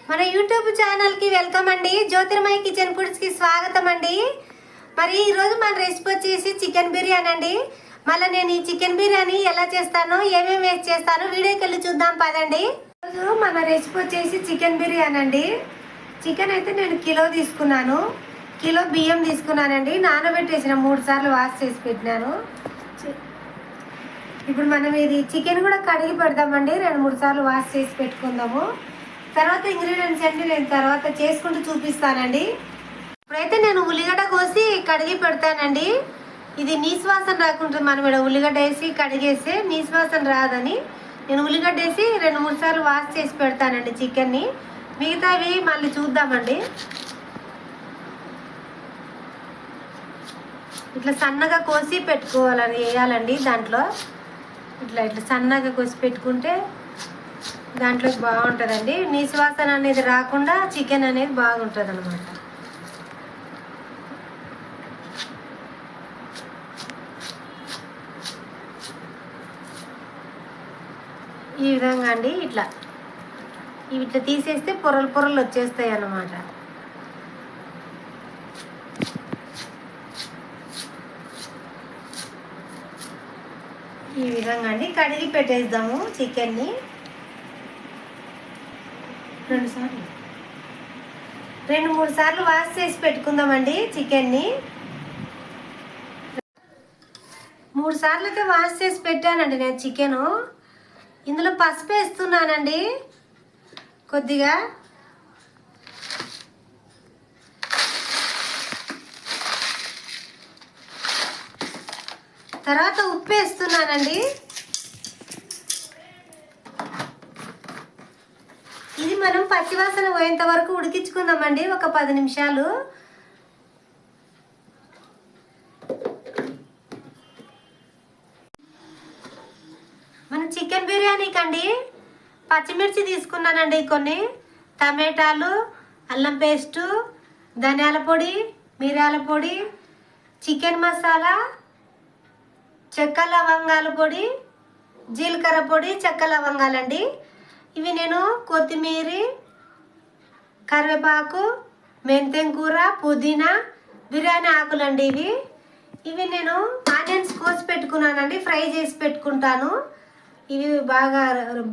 మన యూట్యూబ్ ఛానల్కి వెల్కమ్ అండి. జ్యోతిర్మయి కిచెన్ ఫుడ్స్కి స్వాగతం అండి. మరి ఈరోజు మన రెసిపీ వచ్చేసి చికెన్ బిర్యానీ అండి. మళ్ళీ నేను ఈ చికెన్ బిర్యానీ ఎలా చేస్తానో ఏమేమి వేసి చేస్తానో వీడియోకి వెళ్ళి చూద్దాం పదండి. ఈరోజు మన రెసిపీ వచ్చేసి చికెన్ బిర్యానీ అండి. చికెన్ అయితే నేను కిలో తీసుకున్నాను. కిలో బియ్యం తీసుకున్నానండి. నానబెట్టేసిన 3 సార్లు వాష్ చేసి పెట్టినాను. ఇప్పుడు మనం ఇది చికెన్ కూడా కడిగి పెడదామండి. 2-3 సార్లు వాష్ చేసి పెట్టుకుందాము. తర్వాత ఇంగ్రీడియంట్స్ అన్ని నేను తర్వాత చేసుకుంటూ చూపిస్తానండి. ఇప్పుడైతే నేను ఉల్లిగడ్డ కోసి కడిగి పెడతానండి. ఇది నీసువాసన రాకుండా మనం ఇక్కడ ఉల్లిగడ్డ వేసి కడిగేస్తే నీసువాసన రాదని నేను ఉల్లిగడ్డ వేసి 2-3 సార్లు వాష్ చేసి పెడతానండి చికెన్ని. మిగతావి మళ్ళీ చూద్దామండి. ఇట్లా సన్నగా కోసి పెట్టుకోవాలని వేయాలండి. దాంట్లో ఇట్లా సన్నగా కోసి పెట్టుకుంటే దాంట్లో బాగుంటుందండి. నీసువాసన అనేది రాకుండా చికెన్ అనేది బాగుంటుంది అన్నమాట. ఈ విధంగా అండి ఇట్లా తీసేస్తే పొరలు పొరలు వచ్చేస్తాయి అన్నమాట. ఈ విధంగా అండి కడిగి పెట్టేద్దాము చికెన్ని. 2-3 సార్లు వాష్ చేసి పెట్టుకుందామండి చికెన్ని. 3 సార్లు అయితే వాష్ చేసి పెట్టానండి నేను చికెను. ఇందులో పసుపు వేస్తున్నానండి కొద్దిగా. తర్వాత ఉప్పు వేస్తున్నానండి. ఇది మనం పచ్చివాసన పోయేంత వరకు ఉడికించుకుందామండి. ఒక 10 నిమిషాలు. మన చికెన్ బిర్యానీకి అండి పచ్చిమిర్చి తీసుకున్నానండి కొన్ని, టమాటాలు, అల్లం పేస్టు, ధనియాల పొడి, మిరియాల పొడి, చికెన్ మసాలా, చెక్క లవంగాల పొడి, జీలకర్ర పొడి, చెక్క లవంగాలండి. ఇవి నేను కొత్తిమీర, కరివేపాకు, మెంతెం కూర, పుదీనా, బిర్యానీ ఆకులండి. ఇవి నేను ఆనియన్స్ కోసి పెట్టుకున్నానండి. ఫ్రై చేసి పెట్టుకుంటాను. ఇవి బాగా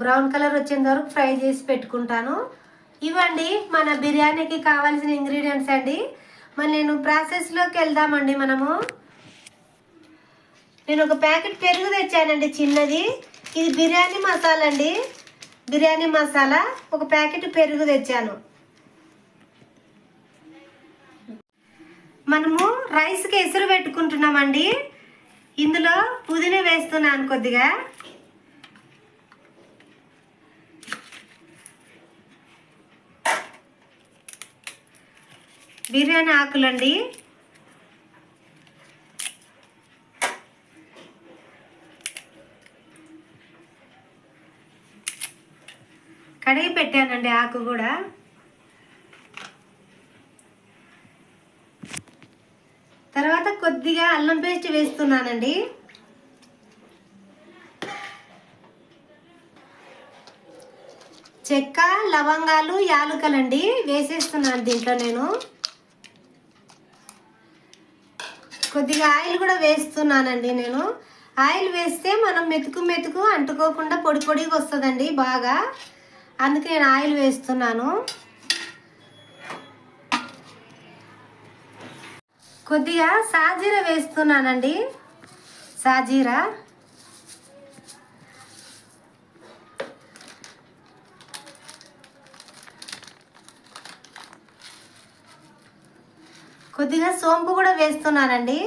బ్రౌన్ కలర్ వచ్చేంత వరకు ఫ్రై చేసి పెట్టుకుంటాను. ఇవండి మన బిర్యానీకి కావాల్సిన ఇంగ్రీడియంట్స్ అండి. మరి నేను ప్రాసెస్లోకి వెళ్దామండి. నేను ఒక ప్యాకెట్ పెరుగు తెచ్చానండి చిన్నది. ఇది బిర్యానీ మసాలా అండి. బిర్యానీ మసాలా ఒక ప్యాకెట్ పెరుగు తెచ్చాను. మనము రైస్కి ఎసురు పెట్టుకుంటున్నామండి. ఇందులో పుదీనా వేస్తున్నాను కొద్దిగా. బిర్యానీ ఆకులండి. కడిగి పెట్టానండి ఆకు కూడా. తర్వాత కొద్దిగా అల్లం పేస్ట్ వేస్తున్నానండి. చెక్క, లవంగాలు, యాలకులండి వేసేస్తున్నాను దీంట్లో నేను. కొద్దిగా ఆయిల్ కూడా వేస్తున్నానండి నేను. ఆయిల్ వేస్తే మనం మెతుకు అంటుకోకుండా పొడి పొడిగా వస్తుందండి బాగా. అందుకే నేను ఆయిల్ వేస్తున్నాను. కొద్దిగా సాజీరా వేస్తున్నానండి. సాజీరా కొద్దిగా సోంపు కూడా వేస్తున్నానండి.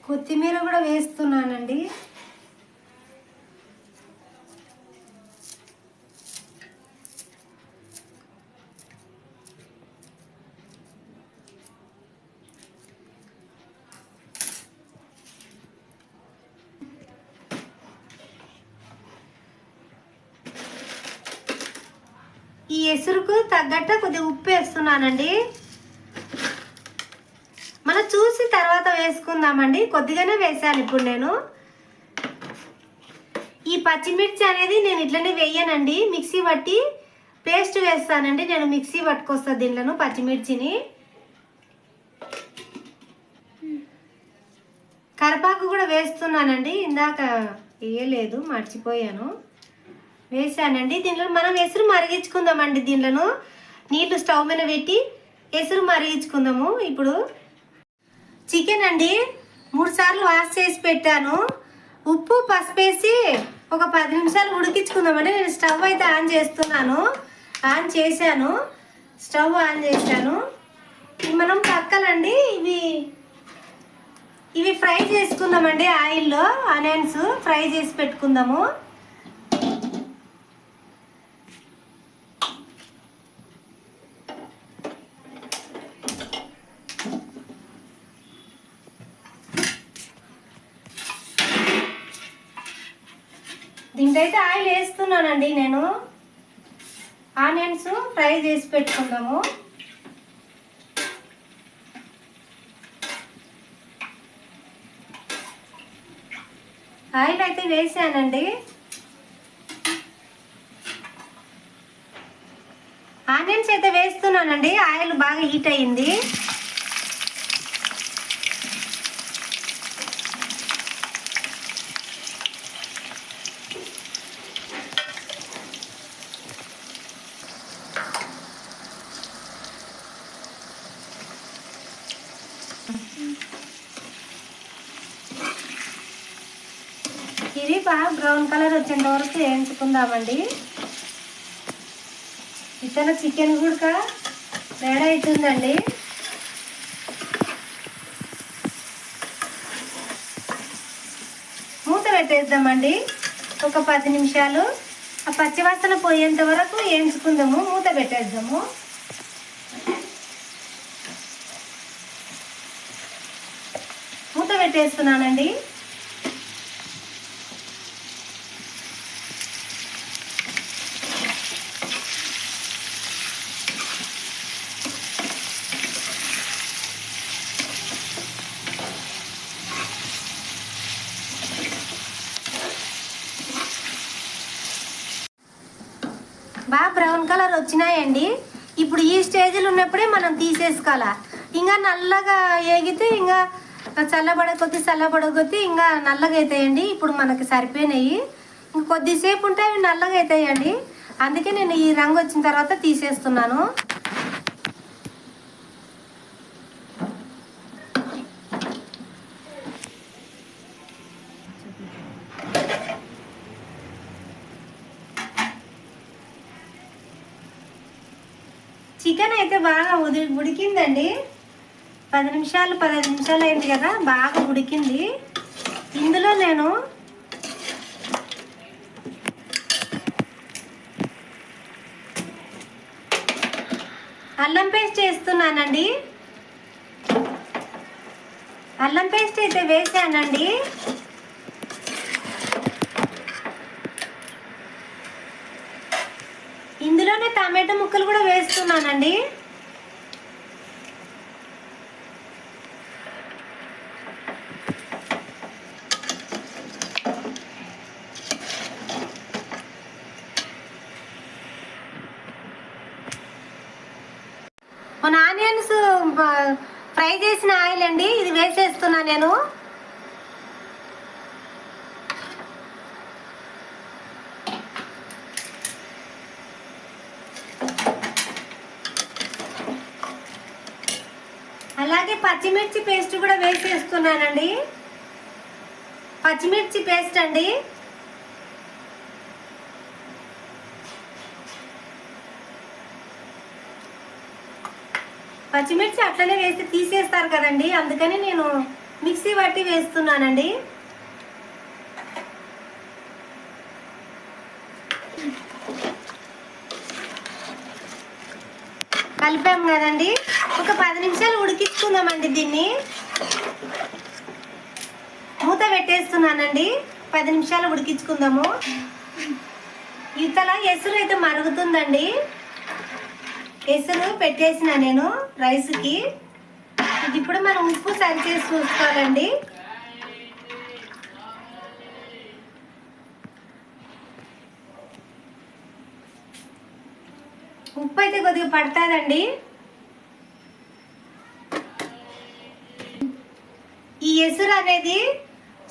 కొత్తిమీర కూడా వేస్తున్నానండి. ఈ ఎసురుకు తగ్గట్టు కొద్దిగా ఉప్పు వేస్తున్నానండి. మనం చూసి తర్వాత వేసుకుందామండి. కొద్దిగానే వేసాను ఇప్పుడు నేను. ఈ పచ్చిమిర్చి అనేది నేను ఇట్లనే వేయనండి, మిక్సీ పట్టి పేస్ట్ వేస్తానండి. నేను మిక్సీ పట్టుకొస్తాను దీంట్లో పచ్చిమిర్చిని. కరివేపాకు కూడా వేస్తున్నానండి, ఇందాక వేయలేదు మర్చిపోయాను, వేసానండి. దీంట్లో మనం ఎసురు మరిగించుకుందామండి. దీంట్లో నీళ్లు స్టవ్ మీద పెట్టి ఎసురు మరిగించుకుందాము. ఇప్పుడు చికెన్ అండి 3 సార్లు వాష్ చేసి పెట్టాను. ఉప్పు పసుపు వేసి ఒక 10 నిమిషాలు ఉడికించుకుందామండి. నేను స్టవ్ అయితే ఆన్ చేస్తున్నాను, ఆన్ చేశాను, స్టవ్ ఆన్ చేశాను. మనం పక్కలండి ఇవి ఫ్రై చేసుకుందామండి. ఆయిల్లో ఆనియన్స్ ఫ్రై చేసి పెట్టుకుందాము. దీంట్లో అయితే ఆయిల్ వేస్తున్నానండి నేను. ఆనియన్స్ ఫ్రై చేసి పెట్టుకుందాము. ఆయిల్ అయితే వేసానండి. ఆనియన్స్ అయితే వేస్తున్నానండి. ఆయిల్ బాగా హీట్ అయ్యింది. ఇది బాగా బ్రౌన్ కలర్ వచ్చేంత వరకు వేయించుకుందామండి. ఇతను చికెన్ కూడా రెడీ అవుతుందండి. మూత పెట్టేద్దామండి ఒక 10 నిమిషాలు. ఆ పచ్చివాసన పోయేంత వరకు వేయించుకుందాము. మూత పెట్టేద్దాము. మూత పెట్టేస్తున్నానండి. బాగా బ్రౌన్ కలర్ వచ్చినాయండి. ఇప్పుడు ఈ స్టేజ్లో ఉన్నప్పుడే మనం తీసేసుకోవాలా. ఇంకా నల్లగా ఏగితే ఇంకా చల్లబడకొద్ది ఇంకా నల్లగా అవుతాయండి. ఇప్పుడు మనకి సరిపోయినాయి. ఇంక కొద్దిసేపు ఉంటే అవి నల్లగా అవుతాయండి. అందుకే నేను ఈ రంగు వచ్చిన తర్వాత తీసేస్తున్నాను. చికెన్ అయితే బాగా ఉడికిందండి. 15 నిమిషాలు అయింది కదా, బాగా ఉడికింది. ఇందులో నేను అల్లం పేస్ట్ వేస్తున్నానండి. అల్లం పేస్ట్ అయితే వేసానండి. ఇందులోనే టమాటో ముక్కలు కూడా వేస్తున్నానండి. మన ఆనియన్స్ ఫ్రై చేసిన ఆయిల్ అండి, ఇది వేసేస్తున్నా నేను. అలాగే పచ్చిమిర్చి పేస్ట్ కూడా వేసేస్తున్నానండి. పచ్చిమిర్చి పేస్ట్ అండి. పచ్చిమిర్చి అట్లనే వేసి తీసేస్తారు కదండి, అందుకని నేను మిక్సీ పట్టి వేస్తున్నానండి. కలిపాం కదండి, ఒక 10 నిమిషాలు ఉడికించుకుందామండి. దీన్ని మూత పెట్టేస్తున్నానండి. 10 నిమిషాలు ఉడికించుకుందాము. ఇతల ఎసురు అయితే మరుగుతుందండి. ఎసురు పెట్టేసిన నేను రైస్కి. ఇప్పుడు మనం ఉప్పు సరి చేసి చూసుకోవాలండి. ఉప్పు అయితే కొద్దిగా పడుతుందండి. ఈ ఎసురు అనేది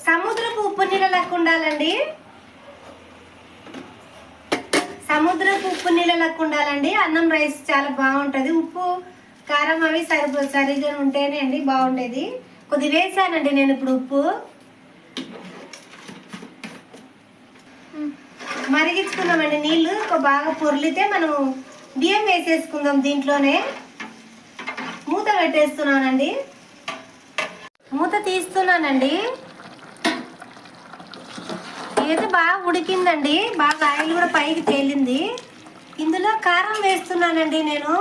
సముద్రపు ఉప్పు నీళ్ళ లెక్క ఉండాలండి. సముద్రపు ఉప్పు నీళ్ళ లెక్క ఉండాలండి. అన్నం రైస్ చాలా బాగుంటుంది. ఉప్పు కారం అవి సరిగా ఉంటేనే అండి బాగుండేది. కొద్దిగా వేసానండి నేను ఇప్పుడు ఉప్పు. మరిగించుకుందామండి. నీళ్ళు బాగా పొర్లితే మనం బియ్యం వేసేసుకుందాం. దీంట్లోనే మూత పెట్టేస్తున్నానండి. మూత తీస్తున్నానండి. ఇదైతే బాగా ఉడికిందండి. బాగా ఆయిల్ కూడా పైకి తేలింది. ఇందులో కారం వేస్తున్నానండి. నేను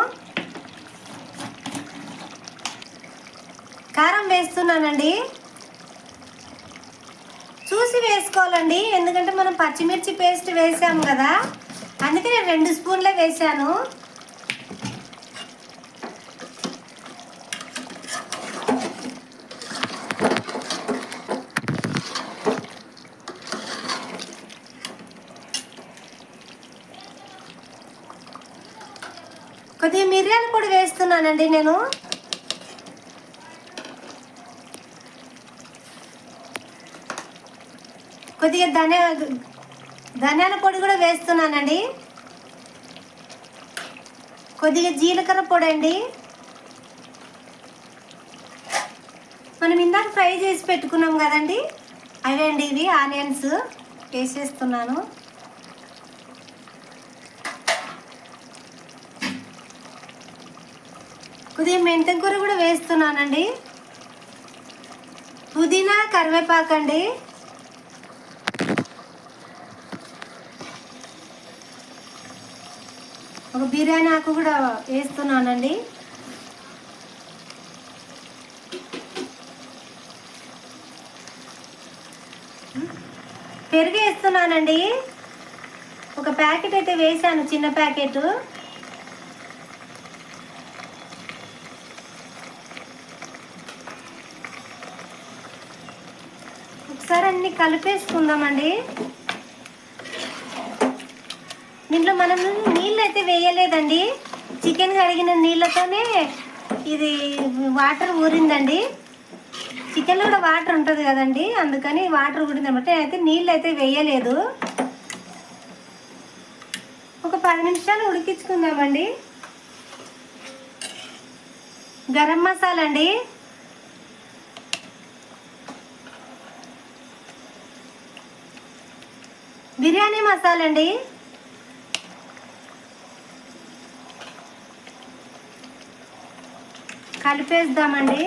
కారం వేస్తున్నానండి. చూసి వేసుకోవాలండి, ఎందుకంటే మనం పచ్చిమిర్చి పేస్ట్ వేసాము కదా, అందుకే నేను 2 స్పూన్లే వేసాను. కొద్దిగా మిరియాల పొడి వేస్తున్నానండి నేను. కొద్దిగా ధనియాల పొడి కూడా వేస్తున్నానండి. కొద్దిగా జీలకర్ర పొడి అండి. మనం ఇందాక ఫ్రై చేసి పెట్టుకున్నాం కదండి, అవే అండి ఇవి. ఆనియన్స్ వేసేస్తున్నాను. కొద్దిగా మెంతం కూర కూడా వేస్తున్నానండి. పుదీనా కరివేపాకండి. ఒక బిర్యానీ ఆకు కూడా వేస్తున్నానండి. పెరుగు వేస్తున్నానండి. ఒక ప్యాకెట్ అయితే వేసాను, చిన్న ప్యాకెట్. ఒకసారి అన్ని కలిపేసుకుందామండి. దీంట్లో మనం నీళ్ళు అయితే వేయలేదండి. చికెన్ కడిగిన నీళ్ళతోనే ఇది వాటర్ ఊరిందండి. చికెన్లో కూడా వాటర్ ఉంటుంది కదండి, అందుకని వాటర్ ఊరిందన్నమాట. అయితే నీళ్ళు అయితే వేయలేదు. ఒక 10 నిమిషాలు ఉడికించుకుందామండి. గరం మసాలా అండి. బిర్యానీ మసాలా అండి. కలిపేద్దామండి.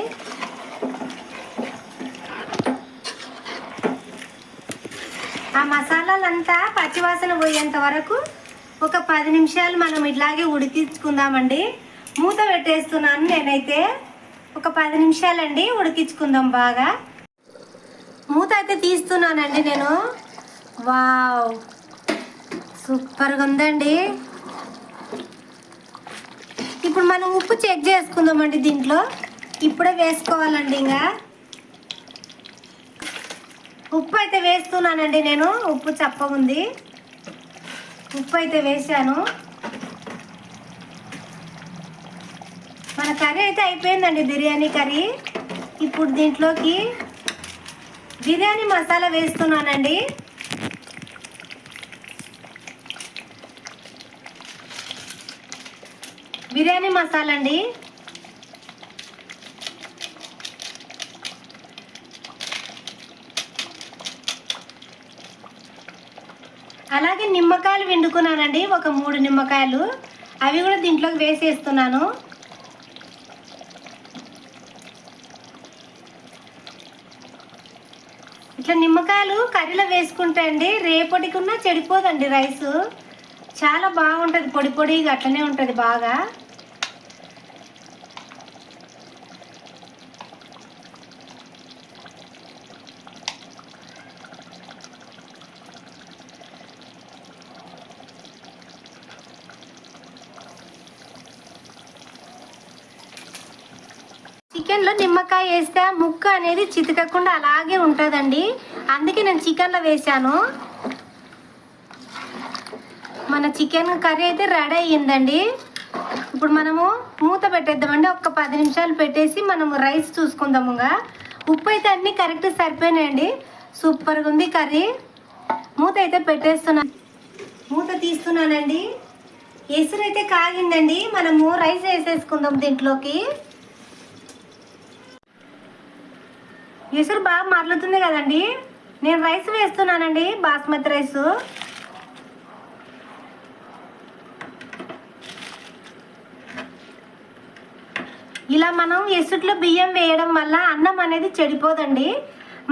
ఆ మసాలాలంతా పచ్చివాసన పోయేంత వరకు ఒక 10 నిమిషాలు మనం ఇట్లాగే ఉడికించుకుందామండి. మూత పెట్టేస్తున్నాను నేనైతే. ఒక 10 నిమిషాలండి ఉడికించుకుందాం బాగా. మూత అయితే తీస్తున్నానండి నేను. వావ్, సూపర్గా ఉందండి. ఇప్పుడు మనం ఉప్పు చెక్ చేసుకుందామండి. దీంట్లో ఇప్పుడే వేసుకోవాలండి. ఇంకా ఉప్పు అయితే వేస్తున్నానండి నేను. ఉప్పు చప్పగుంది. ఉప్పు అయితే వేసాను. మన కర్రీ అయితే అయిపోయిందండి, బిర్యానీ కర్రీ. ఇప్పుడు దీంట్లోకి బిర్యానీ మసాలా వేస్తున్నానండి. బిర్యానీ మసాలా అండి. అలాగే నిమ్మకాయలు పిండుకున్నానండి, ఒక 3 నిమ్మకాయలు. అవి కూడా దీంట్లోకి వేసేస్తున్నాను. ఇట్లా నిమ్మకాయలు కర్రీలో వేసుకుంటే అండి రేపటికున్నా చెడిపోదండి రైసు. చాలా బాగుంటుంది, పొడి పొడిగా అట్లనే ఉంటుంది బాగా. చికెన్లో నిమ్మకాయ వేస్తే ఆ ముక్క అనేది చితకకుండా అలాగే ఉంటుందండి. అందుకే నేను చికెన్లో వేసాను. మన చికెన్ కర్రీ అయితే రెడీ అయ్యిందండి. ఇప్పుడు మనము మూత పెట్టేద్దామండి. ఒక 10 నిమిషాలు పెట్టేసి మనము రైస్ చూసుకుందాముగా. ఉప్పు అయితే అన్నీ కరెక్ట్ సరిపోయినాయండి. సూపర్గా ఉంది కర్రీ. మూత అయితే పెట్టేస్తున్నాను. మూత తీస్తున్నానండి. ఎసురు అయితే కాగిందండి. మనము రైస్ వేసేసుకుందాం దీంట్లోకి. ఎసురు బాగా మరలుతుంది కదండి. నేను రైస్ వేస్తున్నానండి, బాస్మతి రైస్. ఇలా మనం ఎసుట్లో బియ్యం వేయడం వల్ల అన్నం అనేది చెడిపోదండి.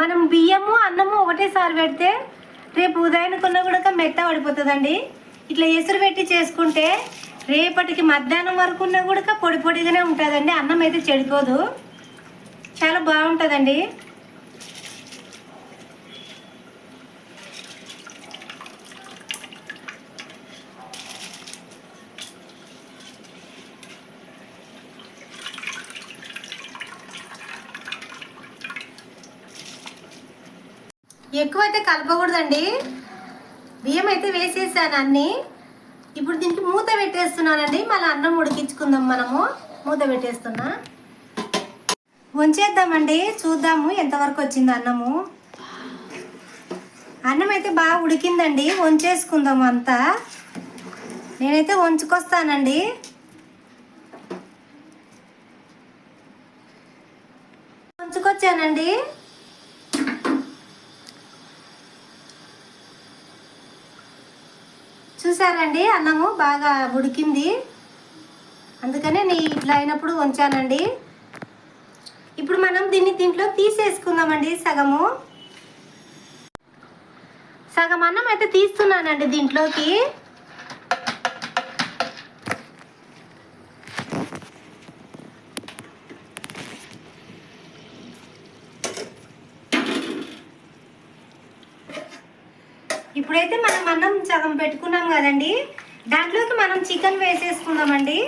మనం బియ్యము అన్నము ఒకటేసారి పెడితే రేపు ఉదయానికున్న కూడా మెత్త పడిపోతుందండి. ఇట్లా ఎసురు పెట్టి చేసుకుంటే రేపటికి మధ్యాహ్నం వరకు ఉన్న కూడా పొడి పొడిగానే ఉంటుందండి. అన్నం అయితే చెడిపోదు, చాలా బాగుంటుందండి. ఎక్కువైతే కలపకూడదండి. బియ్యం అయితే వేసేసాను అన్నీ. ఇప్పుడు దీనికి మూత పెట్టేస్తున్నానండి. మళ్ళీ అన్నం ఉడికించుకుందాం. మనము మూత పెట్టేస్తున్నా, ఉంచేద్దామండి. చూద్దాము ఎంతవరకు వచ్చింది అన్నము. అన్నం అయితే బాగా ఉడికిందండి. వంచేసుకుందాము అంతా. నేనైతే వంచుకొస్తానండి. వంచుకొచ్చానండి. చూసారండి, అన్నము బాగా ఉడికింది. అందుకనే నేను ఇట్లా అయినప్పుడు ఉంచానండి. ఇప్పుడు మనం దీంట్లో తీసేసుకుందామండి. సగం అన్నం అయితే తీస్తున్నానండి దీంట్లోకి. ఇప్పుడైతే మనం అన్నం సగం పెట్టుకున్నాం కదండి, దాంట్లోకి మనం చికెన్ వేసేసుకుందామండి.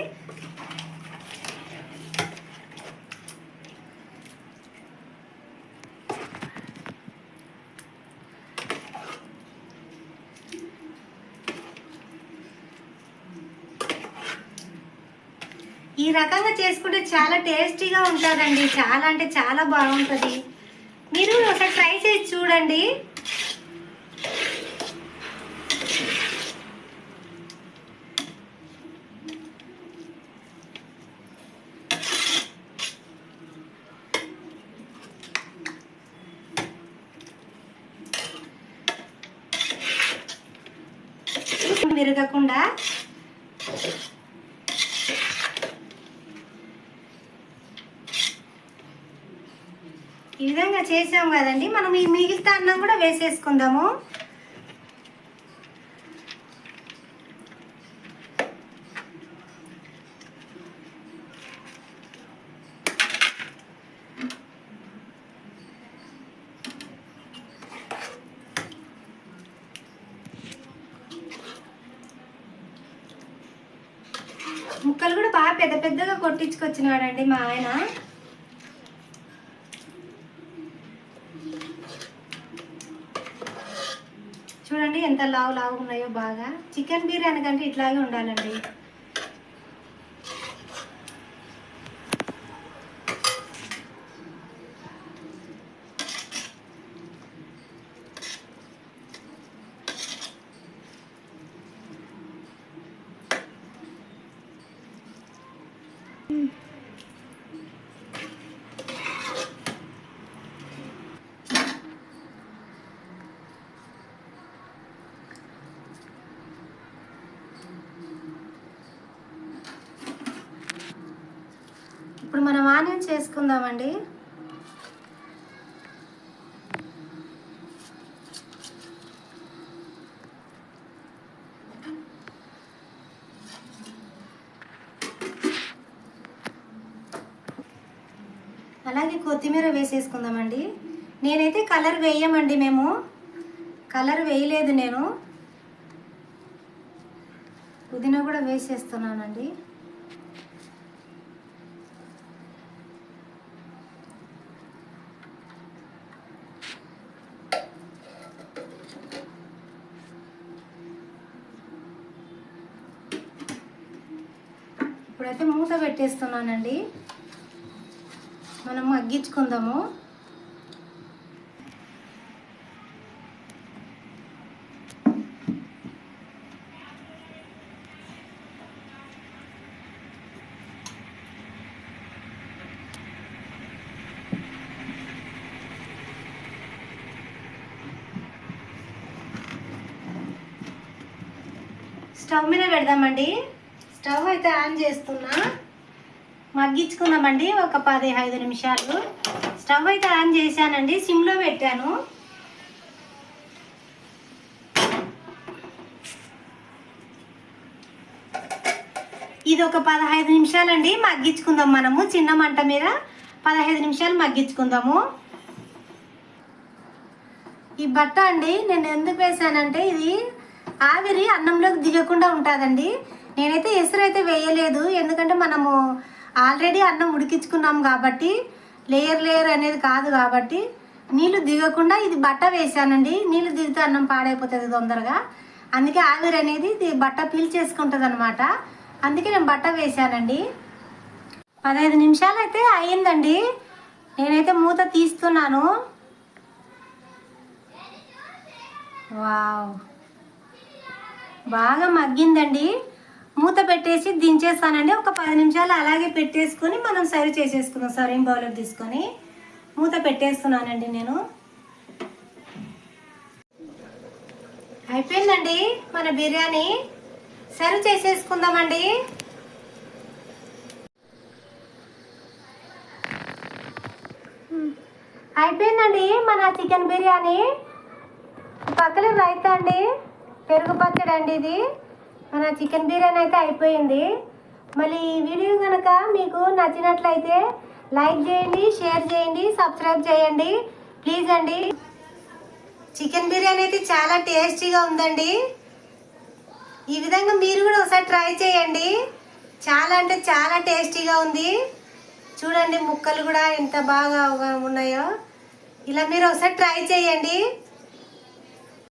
ఈ రకంగా చేసుకుంటే చాలా టేస్టీగా ఉంటుందండి. చాలా అంటే చాలా బాగుంటుంది. మీరు ఒకసారి ట్రై చేసి చూడండి. విరగకుండా ఈ విధంగా చేసాం కదండి. మనం ఈ మిగిలిన అన్నం కూడా వేసేసుకుందాము. ముక్కలు కూడా బాగా పెద్ద పెద్దగా కొట్టించుకొచ్చినాడండి మా ఆయన. చూడండి ఎంత లావు ఉన్నాయో. బాగా చికెన్ బిర్యానీ కంటే ఇట్లాగే ఉండాలండి. ఇప్పుడు మనం ఆనియన్స్ వేసుకుందామండి. అలాగే కొత్తిమీర వేసేసుకుందామండి. నేనైతే కలర్ వేయమండి, మేము కలర్ వేయలేదు. నేను పుదీనా కూడా వేసేస్తున్నానండి. ఇప్పుడైతే మూత పెట్టేస్తున్నానండి. మనం మగ్గించుకుందాము. స్టవ్ మీద పెడదామండి. స్టవ్ అయితే ఆన్ చేస్తున్నా. మగ్గించుకుందామండి ఒక 15 నిమిషాలు. స్టవ్ అయితే ఆన్ చేశానండి, సిమ్లో పెట్టాను. ఇది ఒక 15 నిమిషాలండి మగ్గించుకుందాం. మనము చిన్న మంట మీద 15 నిమిషాలు మగ్గించుకుందాము. ఈ బట్ట అండి నేను ఎందుకు వేసానంటే ఇది ఆవిరి అన్నంలోకి దిగకుండా ఉంటుందండి. నేనైతే ఎసురు అయితే వేయలేదు, ఎందుకంటే మనము ఆల్రెడీ అన్నం ఉడికించుకున్నాం కాబట్టి లేయర్ లేయర్ అనేది కాదు కాబట్టి నీళ్ళు దిగకుండా ఇది బట్ట వేసానండి. నీళ్ళు దిగితే అన్నం పాడైపోతుంది తొందరగా, అందుకే ఆవిరి అనేది ఇది బట్ట పీల్చేసుకుంటుంది అనమాట. అందుకే నేను బట్ట వేసానండి. 15 నిమిషాలు అయితే అయ్యిందండి. నేనైతే మూత తీస్తున్నాను. వావ్, బాగా మగ్గిందండి. మూత పెట్టేసి దించేస్తానండి. ఒక 10 నిమిషాలు అలాగే పెట్టేసుకొని మనం సర్వ్ చేసేసుకుందాం. సర్వింగ్ బౌల్లో తీసుకొని మూత పెట్టేస్తున్నానండి నేను. అయిపోయిందండి మన బిర్యానీ. సర్వ్ చేసేసుకుందామండి. అయిపోయిందండి మన చికెన్ బిర్యానీ. పక్కన రైతా అండి, పెరుగు పచ్చడి అండి. ఇది మన చికెన్ బిర్యానీ అయితే అయిపోయింది. మళ్ళీ ఈ వీడియో కనుక మీకు నచ్చినట్లయితే లైక్ చేయండి, షేర్ చేయండి, సబ్స్క్రైబ్ చేయండి ప్లీజ్ అండి. చికెన్ బిర్యానీ అయితే చాలా టేస్టీగా ఉందండి. ఈ విధంగా మీరు కూడా ఒకసారి ట్రై చేయండి. చాలా అంటే చాలా టేస్టీగా ఉంది. చూడండి ముక్కలు కూడా ఎంత బాగా ఉన్నాయో. ఇలా మీరు ఒకసారి ట్రై చేయండి.